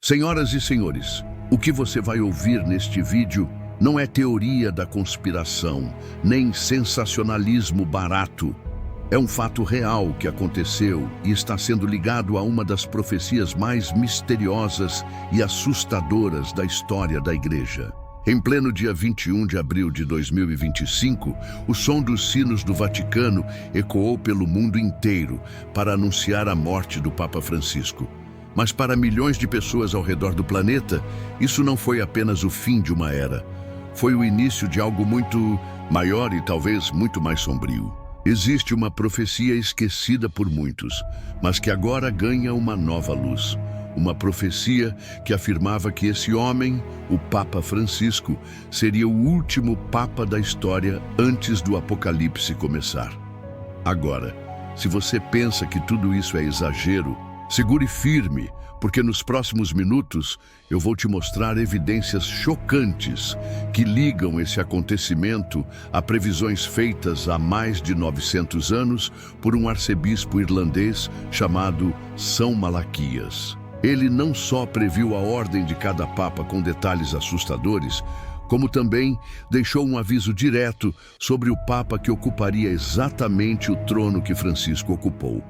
Senhoras e senhores, o que você vai ouvir neste vídeo não é teoria da conspiração, nem sensacionalismo barato. É um fato real que aconteceu e está sendo ligado a uma das profecias mais misteriosas e assustadoras da história da Igreja. Em pleno dia 21 de abril de 2025, o som dos sinos do Vaticano ecoou pelo mundo inteiro para anunciar a morte do Papa Francisco. Mas para milhões de pessoas ao redor do planeta, isso não foi apenas o fim de uma era. Foi o início de algo muito maior e talvez muito mais sombrio. Existe uma profecia esquecida por muitos, mas que agora ganha uma nova luz. Uma profecia que afirmava que esse homem, o Papa Francisco, seria o último Papa da história antes do Apocalipse começar. Agora, se você pensa que tudo isso é exagero, segure firme, porque nos próximos minutos eu vou te mostrar evidências chocantes que ligam esse acontecimento a previsões feitas há mais de 900 anos por um arcebispo irlandês chamado São Malaquias. Ele não só previu a ordem de cada papa com detalhes assustadores, como também deixou um aviso direto sobre o papa que ocuparia exatamente o trono que Francisco ocupou.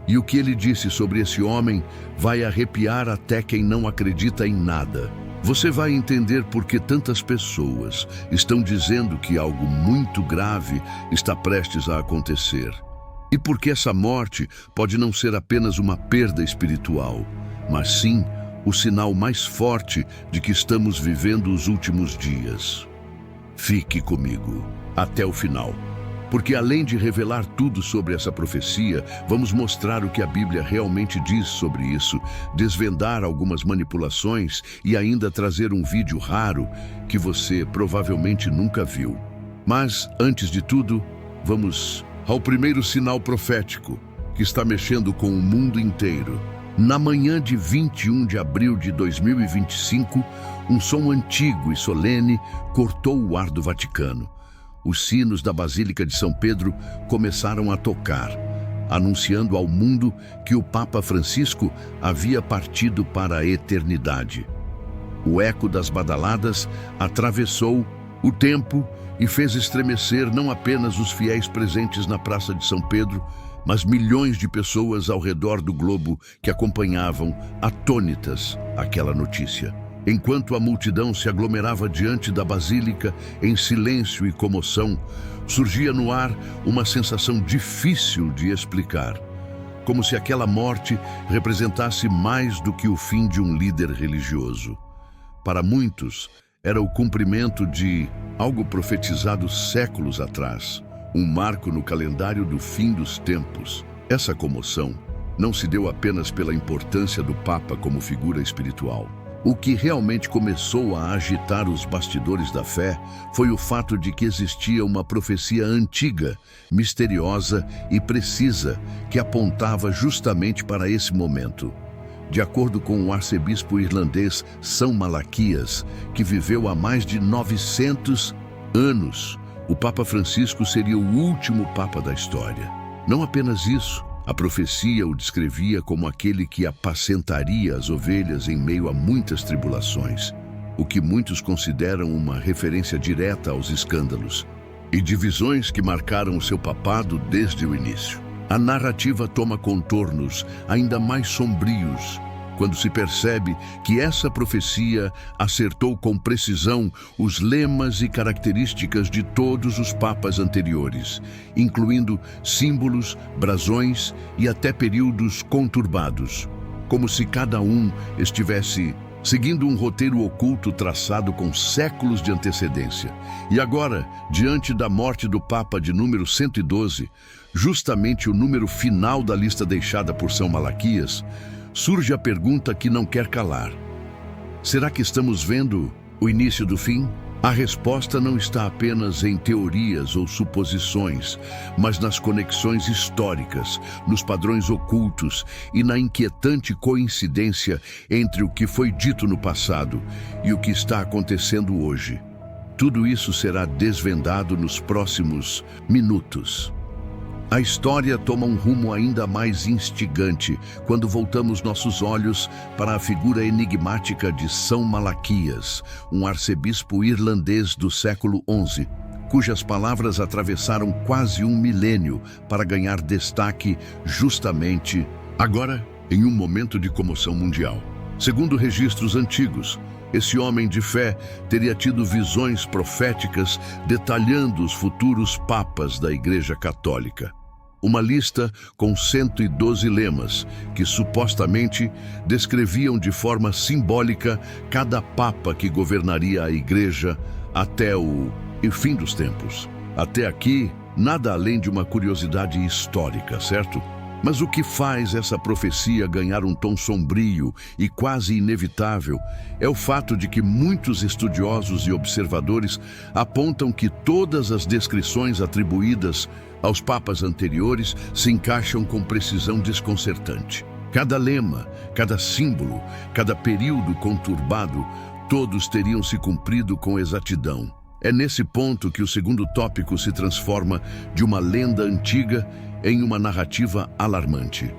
E o que ele disse sobre esse homem vai arrepiar até quem não acredita em nada. Você vai entender por que tantas pessoas estão dizendo que algo muito grave está prestes a acontecer. E por que essa morte pode não ser apenas uma perda espiritual, mas sim o sinal mais forte de que estamos vivendo os últimos dias. Fique comigo até o final. Porque além de revelar tudo sobre essa profecia, vamos mostrar o que a Bíblia realmente diz sobre isso, desvendar algumas manipulações e ainda trazer um vídeo raro que você provavelmente nunca viu. Mas, antes de tudo, vamos ao primeiro sinal profético, que está mexendo com o mundo inteiro. Na manhã de 21 de abril de 2025, um som antigo e solene cortou o ar do Vaticano. Os sinos da Basílica de São Pedro começaram a tocar, anunciando ao mundo que o Papa Francisco havia partido para a eternidade. O eco das badaladas atravessou o tempo e fez estremecer não apenas os fiéis presentes na Praça de São Pedro, mas milhões de pessoas ao redor do globo que acompanhavam, atônitas, aquela notícia. Enquanto a multidão se aglomerava diante da basílica em silêncio e comoção, surgia no ar uma sensação difícil de explicar, como se aquela morte representasse mais do que o fim de um líder religioso. Para muitos, era o cumprimento de algo profetizado séculos atrás, um marco no calendário do fim dos tempos. Essa comoção não se deu apenas pela importância do Papa como figura espiritual. O que realmente começou a agitar os bastidores da fé foi o fato de que existia uma profecia antiga, misteriosa e precisa que apontava justamente para esse momento. De acordo com o arcebispo irlandês São Malaquias, que viveu há mais de 900 anos, o Papa Francisco seria o último Papa da história. Não apenas isso, a profecia o descrevia como aquele que apacentaria as ovelhas em meio a muitas tribulações, o que muitos consideram uma referência direta aos escândalos e divisões que marcaram o seu papado desde o início. A narrativa toma contornos ainda mais sombrios quando se percebe que essa profecia acertou com precisão os lemas e características de todos os papas anteriores, incluindo símbolos, brasões e até períodos conturbados, como se cada um estivesse seguindo um roteiro oculto traçado com séculos de antecedência. E agora, diante da morte do Papa de número 112, justamente o número final da lista deixada por São Malaquias, surge a pergunta que não quer calar. Será que estamos vendo o início do fim? A resposta não está apenas em teorias ou suposições, mas nas conexões históricas, nos padrões ocultos e na inquietante coincidência entre o que foi dito no passado e o que está acontecendo hoje. Tudo isso será desvendado nos próximos minutos. A história toma um rumo ainda mais instigante quando voltamos nossos olhos para a figura enigmática de São Malaquias, um arcebispo irlandês do século XI, cujas palavras atravessaram quase um milênio para ganhar destaque justamente agora, em um momento de comoção mundial. Segundo registros antigos, esse homem de fé teria tido visões proféticas detalhando os futuros papas da Igreja Católica. Uma lista com 112 lemas que supostamente descreviam de forma simbólica cada papa que governaria a Igreja até o fim dos tempos. Até aqui, nada além de uma curiosidade histórica, certo? Mas o que faz essa profecia ganhar um tom sombrio e quase inevitável é o fato de que muitos estudiosos e observadores apontam que todas as descrições atribuídas aos papas anteriores se encaixam com precisão desconcertante. Cada lema, cada símbolo, cada período conturbado, todos teriam se cumprido com exatidão. É nesse ponto que o segundo tópico se transforma de uma lenda antiga em uma narrativa alarmante.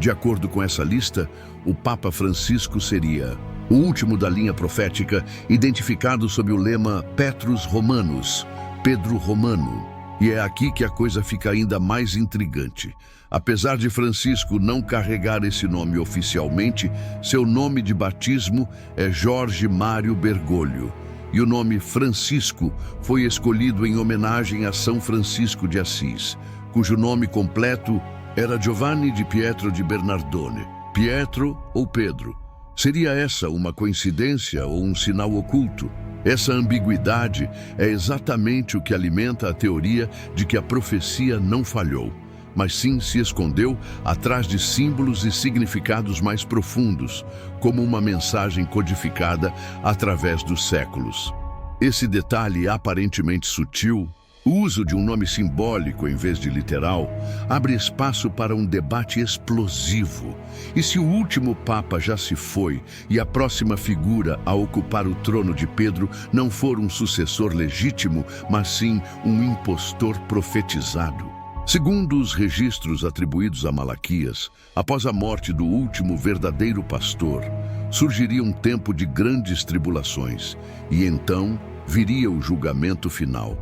De acordo com essa lista, o Papa Francisco seria o último da linha profética, identificado sob o lema Petrus Romanus, Pedro Romano. E é aqui que a coisa fica ainda mais intrigante. Apesar de Francisco não carregar esse nome oficialmente, seu nome de batismo é Jorge Mário Bergoglio. E o nome Francisco foi escolhido em homenagem a São Francisco de Assis, cujo nome completo era Giovanni di Pietro di Bernardone. Pietro ou Pedro. Seria essa uma coincidência ou um sinal oculto? Essa ambiguidade é exatamente o que alimenta a teoria de que a profecia não falhou, mas sim se escondeu atrás de símbolos e significados mais profundos, como uma mensagem codificada através dos séculos. Esse detalhe aparentemente sutil, o uso de um nome simbólico em vez de literal, abre espaço para um debate explosivo. E se o último Papa já se foi e a próxima figura a ocupar o trono de Pedro não for um sucessor legítimo, mas sim um impostor profetizado? Segundo os registros atribuídos a Malaquias, após a morte do último verdadeiro pastor, surgiria um tempo de grandes tribulações, e então viria o julgamento final.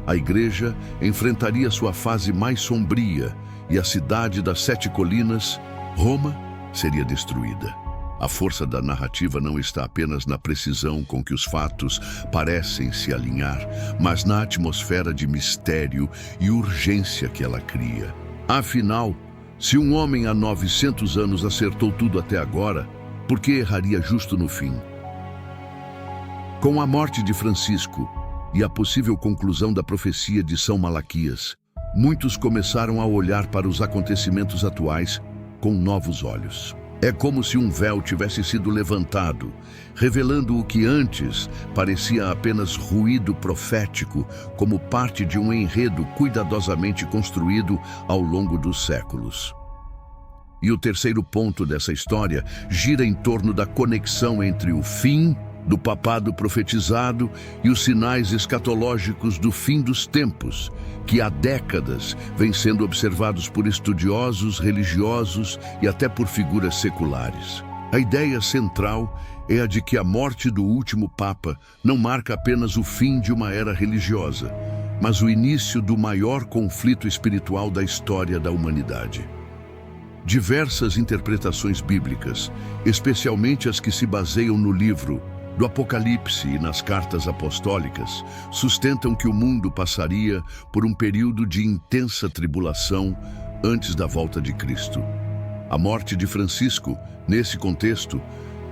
A Igreja enfrentaria sua fase mais sombria e a cidade das 7 colinas, Roma, seria destruída. A força da narrativa não está apenas na precisão com que os fatos parecem se alinhar, mas na atmosfera de mistério e urgência que ela cria. Afinal, se um homem há 900 anos acertou tudo até agora, por que erraria justo no fim? Com a morte de Francisco e a possível conclusão da profecia de São Malaquias, muitos começaram a olhar para os acontecimentos atuais com novos olhos. É como se um véu tivesse sido levantado, revelando o que antes parecia apenas ruído profético, como parte de um enredo cuidadosamente construído ao longo dos séculos. E o terceiro ponto dessa história gira em torno da conexão entre o fim do papado profetizado e os sinais escatológicos do fim dos tempos, que há décadas vêm sendo observados por estudiosos, religiosos e até por figuras seculares. A ideia central é a de que a morte do último Papa não marca apenas o fim de uma era religiosa, mas o início do maior conflito espiritual da história da humanidade. Diversas interpretações bíblicas, especialmente as que se baseiam no livro do Apocalipse e nas cartas apostólicas, sustentam que o mundo passaria por um período de intensa tribulação antes da volta de Cristo. A morte de Francisco, nesse contexto,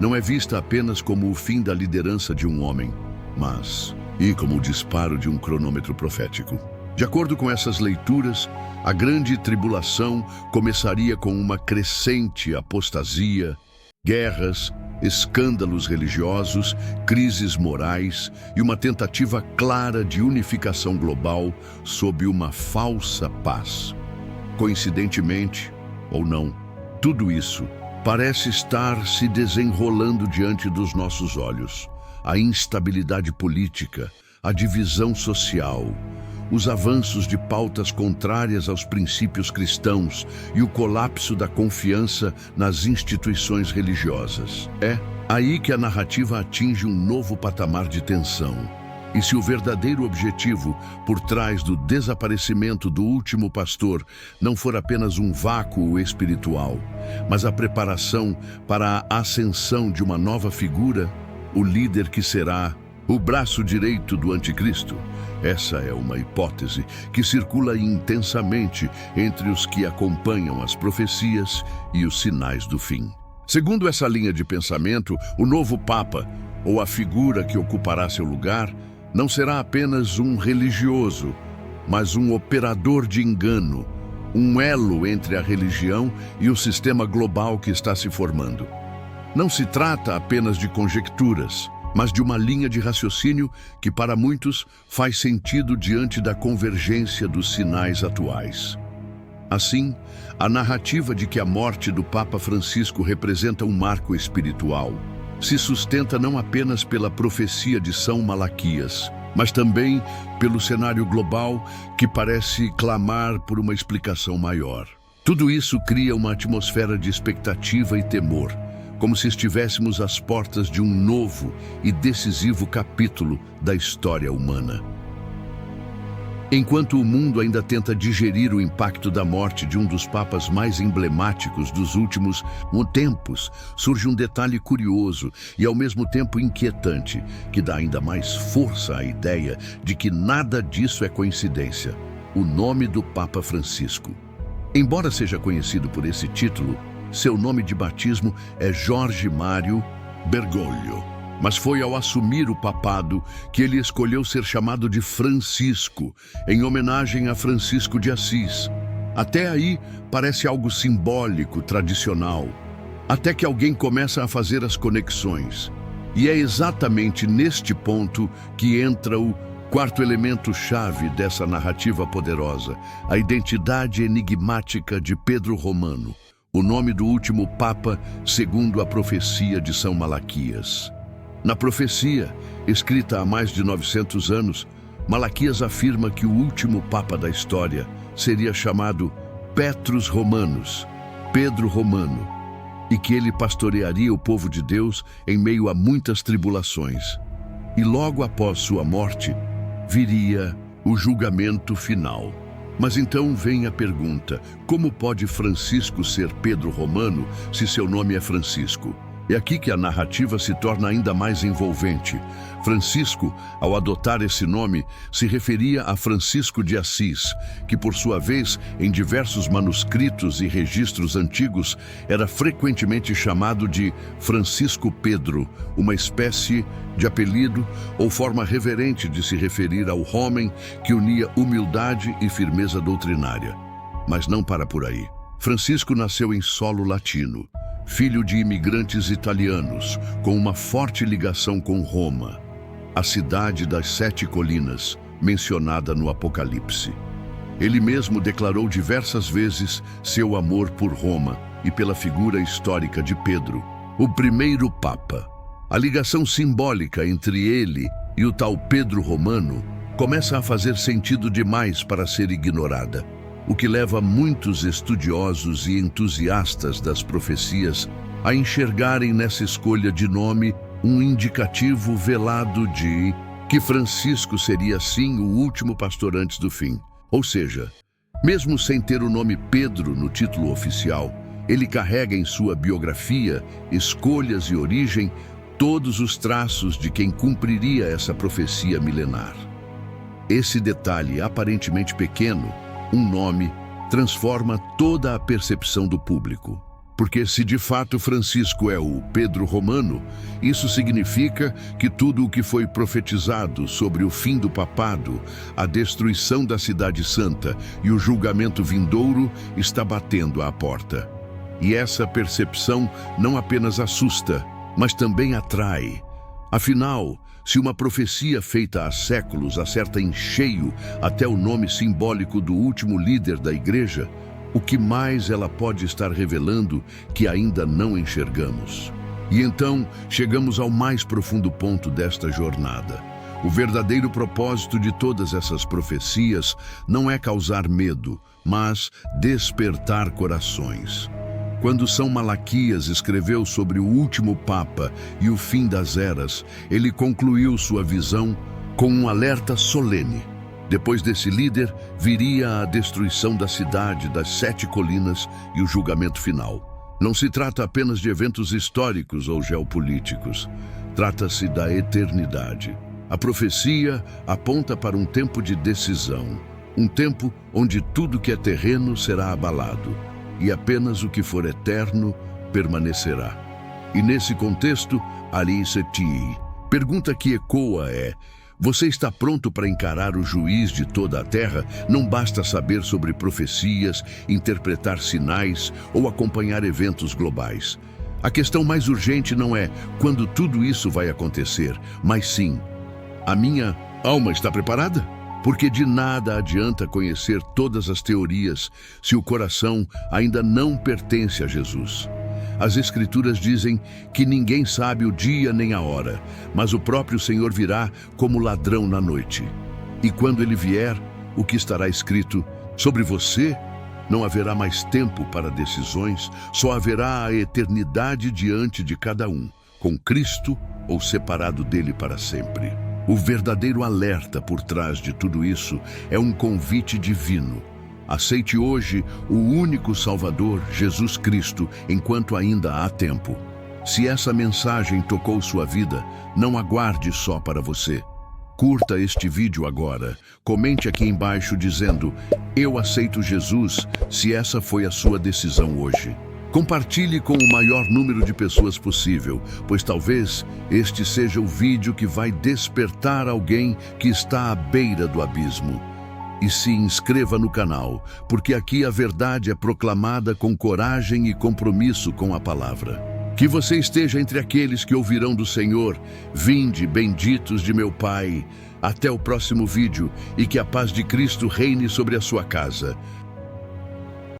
não é vista apenas como o fim da liderança de um homem, mas como o disparo de um cronômetro profético. De acordo com essas leituras, a grande tribulação começaria com uma crescente apostasia, guerras, escândalos religiosos, crises morais e uma tentativa clara de unificação global sob uma falsa paz. Coincidentemente, ou não, tudo isso parece estar se desenrolando diante dos nossos olhos. A instabilidade política, a divisão social, os avanços de pautas contrárias aos princípios cristãos e o colapso da confiança nas instituições religiosas. É aí que a narrativa atinge um novo patamar de tensão. E se o verdadeiro objetivo por trás do desaparecimento do último pastor não for apenas um vácuo espiritual, mas a preparação para a ascensão de uma nova figura, o líder que será o braço direito do anticristo? Essa é uma hipótese que circula intensamente entre os que acompanham as profecias e os sinais do fim. Segundo essa linha de pensamento, o novo Papa, ou a figura que ocupará seu lugar, não será apenas um religioso, mas um operador de engano, um elo entre a religião e o sistema global que está se formando. Não se trata apenas de conjecturas, mas de uma linha de raciocínio que para muitos faz sentido diante da convergência dos sinais atuais. Assim, a narrativa de que a morte do Papa Francisco representa um marco espiritual se sustenta não apenas pela profecia de São Malaquias, mas também pelo cenário global que parece clamar por uma explicação maior. Tudo isso cria uma atmosfera de expectativa e temor, como se estivéssemos às portas de um novo e decisivo capítulo da história humana. Enquanto o mundo ainda tenta digerir o impacto da morte de um dos papas mais emblemáticos dos últimos tempos, surge um detalhe curioso e ao mesmo tempo inquietante, que dá ainda mais força à ideia de que nada disso é coincidência: o nome do Papa Francisco. Embora seja conhecido por esse título, seu nome de batismo é Jorge Mário Bergoglio. Mas foi ao assumir o papado que ele escolheu ser chamado de Francisco, em homenagem a Francisco de Assis. Até aí parece algo simbólico, tradicional, até que alguém começa a fazer as conexões. E é exatamente neste ponto que entra o quarto elemento-chave dessa narrativa poderosa, a identidade enigmática de Pedro Romano, o nome do último Papa segundo a profecia de São Malaquias. Na profecia, escrita há mais de 900 anos, Malaquias afirma que o último Papa da história seria chamado Petrus Romanus, Pedro Romano, e que ele pastorearia o povo de Deus em meio a muitas tribulações. E logo após sua morte, viria o julgamento final. Mas então vem a pergunta: como pode Francisco ser Pedro Romano se seu nome é Francisco? É aqui que a narrativa se torna ainda mais envolvente. Francisco, ao adotar esse nome, se referia a Francisco de Assis, que por sua vez, em diversos manuscritos e registros antigos, era frequentemente chamado de Francisco Pedro, uma espécie de apelido ou forma reverente de se referir ao homem que unia humildade e firmeza doutrinária. Mas não para por aí. Francisco nasceu em solo latino, filho de imigrantes italianos, com uma forte ligação com Roma, a cidade das 7 colinas, mencionada no Apocalipse. Ele mesmo declarou diversas vezes seu amor por Roma e pela figura histórica de Pedro, o primeiro Papa. A ligação simbólica entre ele e o tal Pedro Romano começa a fazer sentido demais para ser ignorada, o que leva muitos estudiosos e entusiastas das profecias a enxergarem nessa escolha de nome um indicativo velado de que Francisco seria sim o último pastor antes do fim. Ou seja, mesmo sem ter o nome Pedro no título oficial, ele carrega em sua biografia, escolhas e origem todos os traços de quem cumpriria essa profecia milenar. Esse detalhe aparentemente pequeno, um nome, transforma toda a percepção do público. Porque se de fato Francisco é o Pedro Romano, isso significa que tudo o que foi profetizado sobre o fim do papado, a destruição da Cidade Santa e o julgamento vindouro está batendo à porta. E essa percepção não apenas assusta, mas também atrai. Afinal, se uma profecia feita há séculos acerta em cheio até o nome simbólico do último líder da Igreja, o que mais ela pode estar revelando que ainda não enxergamos? E então chegamos ao mais profundo ponto desta jornada. O verdadeiro propósito de todas essas profecias não é causar medo, mas despertar corações. Quando São Malaquias escreveu sobre o último Papa e o fim das eras, ele concluiu sua visão com um alerta solene. Depois desse líder, viria a destruição da cidade, das 7 colinas e o julgamento final. Não se trata apenas de eventos históricos ou geopolíticos. Trata-se da eternidade. A profecia aponta para um tempo de decisão, um tempo onde tudo que é terreno será abalado, e apenas o que for eterno permanecerá. E nesse contexto, Ari Setii, pergunta que ecoa é: você está pronto para encarar o juiz de toda a terra? Não basta saber sobre profecias, interpretar sinais ou acompanhar eventos globais. A questão mais urgente não é quando tudo isso vai acontecer, mas sim: a minha alma está preparada? Porque de nada adianta conhecer todas as teorias se o coração ainda não pertence a Jesus. As Escrituras dizem que ninguém sabe o dia nem a hora, mas o próprio Senhor virá como ladrão na noite. E quando ele vier, o que estará escrito sobre você? Não haverá mais tempo para decisões, só haverá a eternidade diante de cada um, com Cristo ou separado dele para sempre. O verdadeiro alerta por trás de tudo isso é um convite divino. Aceite hoje o único Salvador, Jesus Cristo, enquanto ainda há tempo. Se essa mensagem tocou sua vida, não aguarde só para você. Curta este vídeo agora. Comente aqui embaixo dizendo: eu aceito Jesus, se essa foi a sua decisão hoje. Compartilhe com o maior número de pessoas possível, pois talvez este seja o vídeo que vai despertar alguém que está à beira do abismo. E se inscreva no canal, porque aqui a verdade é proclamada com coragem e compromisso com a palavra. Que você esteja entre aqueles que ouvirão do Senhor: vinde, benditos de meu Pai. Até o próximo vídeo, e que a paz de Cristo reine sobre a sua casa.